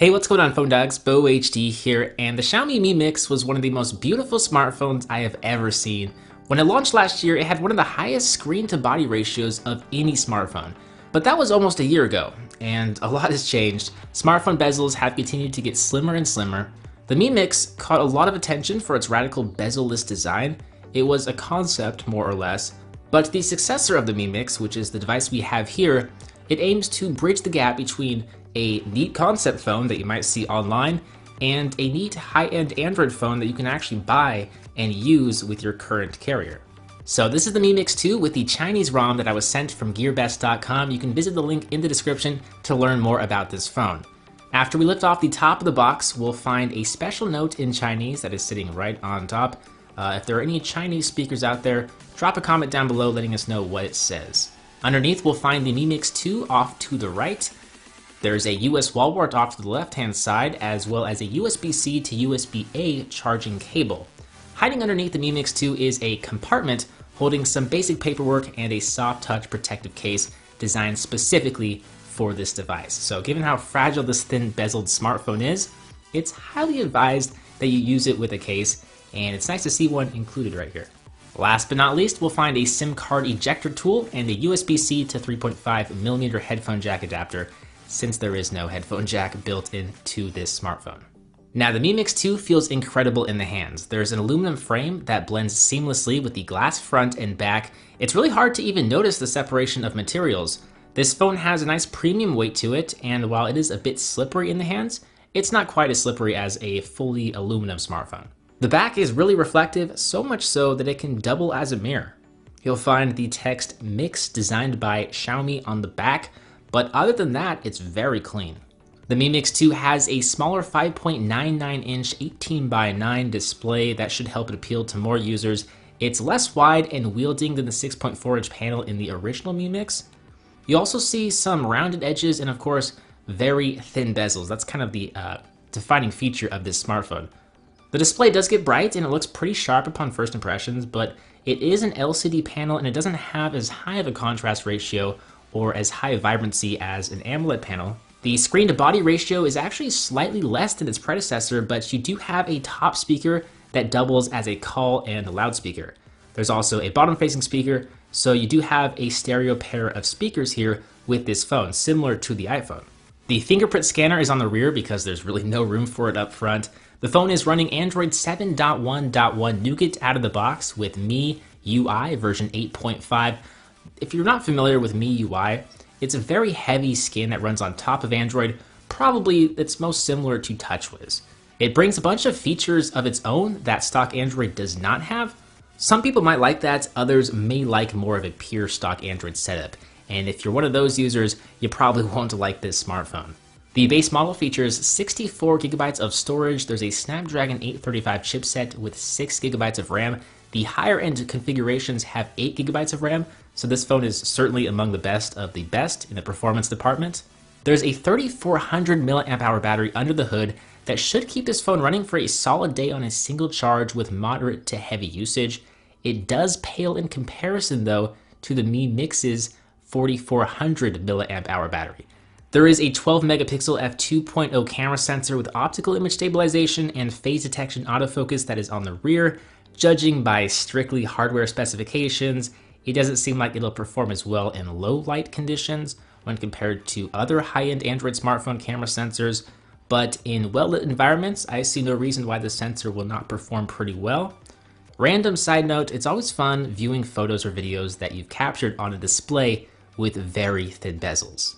Hey, what's going on, phone dogs? Bo HD here, and the Xiaomi-Mi Mix was one of the most beautiful smartphones I have ever seen. When it launched last year, it had one of the highest screen-to-body ratios of any smartphone. But that was almost a year ago, and a lot has changed. Smartphone bezels have continued to get slimmer and slimmer. The Mi Mix caught a lot of attention for its radical bezel-less design. It was a concept, more or less, but the successor of the Mi Mix, which is the device we have here, it aims to bridge the gap between a neat concept phone that you might see online and a neat high-end Android phone that you can actually buy and use with your current carrier. So this is the Mi Mix 2 with the Chinese ROM that I was sent from gearbest.com. You can visit the link in the description to learn more about this phone. After we lift off the top of the box, we'll find a special note in Chinese that is sitting right on top. If there are any Chinese speakers out there, drop a comment down below letting us know what it says. Underneath, we'll find the Mi Mix 2 off to the right. There's a US wall wart off to the left-hand side, as well as a USB-C to USB-A charging cable. Hiding underneath the Mi Mix 2 is a compartment holding some basic paperwork and a soft-touch protective case designed specifically for this device. So given how fragile this thin bezeled smartphone is, it's highly advised that you use it with a case, and it's nice to see one included right here. Last but not least, we'll find a SIM card ejector tool and a USB-C to 3.5mm headphone jack adapter, since there is no headphone jack built into this smartphone. Now, the Mi Mix 2 feels incredible in the hands. There's an aluminum frame that blends seamlessly with the glass front and back. It's really hard to even notice the separation of materials. This phone has a nice premium weight to it, and while it is a bit slippery in the hands, it's not quite as slippery as a fully aluminum smartphone. The back is really reflective, so much so that it can double as a mirror. You'll find the text Mix designed by Xiaomi on the back, but other than that, it's very clean. The Mi Mix 2 has a smaller 5.99-inch 18:9 display that should help it appeal to more users. It's less wide and wielding than the 6.4-inch panel in the original Mi Mix. You also see some rounded edges and, of course, very thin bezels. That's kind of the defining feature of this smartphone. The display does get bright and it looks pretty sharp upon first impressions, but it is an LCD panel and it doesn't have as high of a contrast ratio or as high vibrancy as an AMOLED panel. The screen-to-body ratio is actually slightly less than its predecessor, but you do have a top speaker that doubles as a call and a loudspeaker. There's also a bottom-facing speaker, so you do have a stereo pair of speakers here with this phone, similar to the iPhone. The fingerprint scanner is on the rear because there's really no room for it up front. The phone is running Android 7.1.1 Nougat out of the box with MIUI version 8.5. If you're not familiar with MIUI, it's a very heavy skin that runs on top of Android. Probably it's most similar to TouchWiz. It brings a bunch of features of its own that stock Android does not have. Some people might like that, others may like more of a pure stock Android setup. And if you're one of those users, you probably won't like this smartphone. The base model features 64 gigabytes of storage. There's a Snapdragon 835 chipset with 6 gigabytes of RAM. The higher end configurations have 8 gigabytes of RAM, so this phone is certainly among the best of the best in the performance department. There's a 3400 mAh battery under the hood that should keep this phone running for a solid day on a single charge with moderate to heavy usage. It does pale in comparison though to the Mi Mix's 4400 mAh battery. There is a 12 megapixel f2.0 camera sensor with optical image stabilization and phase detection autofocus that is on the rear. Judging by strictly hardware specifications, it doesn't seem like it'll perform as well in low light conditions when compared to other high-end Android smartphone camera sensors, but in well-lit environments, I see no reason why the sensor will not perform pretty well. Random side note, it's always fun viewing photos or videos that you've captured on a display with very thin bezels.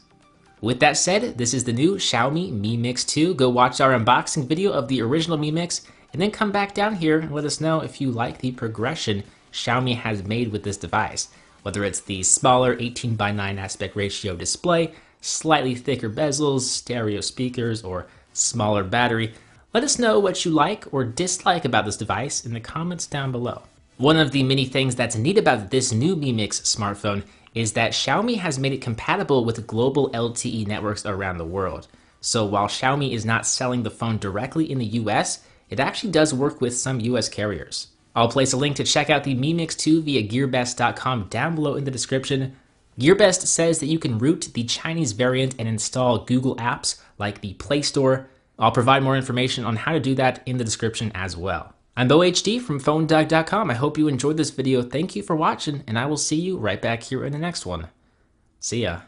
With that said, this is the new Xiaomi Mi Mix 2. Go watch our unboxing video of the original Mi Mix, and then come back down here and let us know if you like the progression Xiaomi has made with this device. Whether it's the smaller 18:9 aspect ratio display, slightly thicker bezels, stereo speakers, or smaller battery, let us know what you like or dislike about this device in the comments down below. One of the many things that's neat about this new Mi Mix smartphone is that Xiaomi has made it compatible with global LTE networks around the world. So while Xiaomi is not selling the phone directly in the US, it actually does work with some US carriers. I'll place a link to check out the Mi Mix 2 via gearbest.com down below in the description. GearBest says that you can root the Chinese variant and install Google apps like the Play Store. I'll provide more information on how to do that in the description as well. I'm BoHD from PhoneDoug.com. I hope you enjoyed this video. Thank you for watching, and I will see you right back here in the next one. See ya.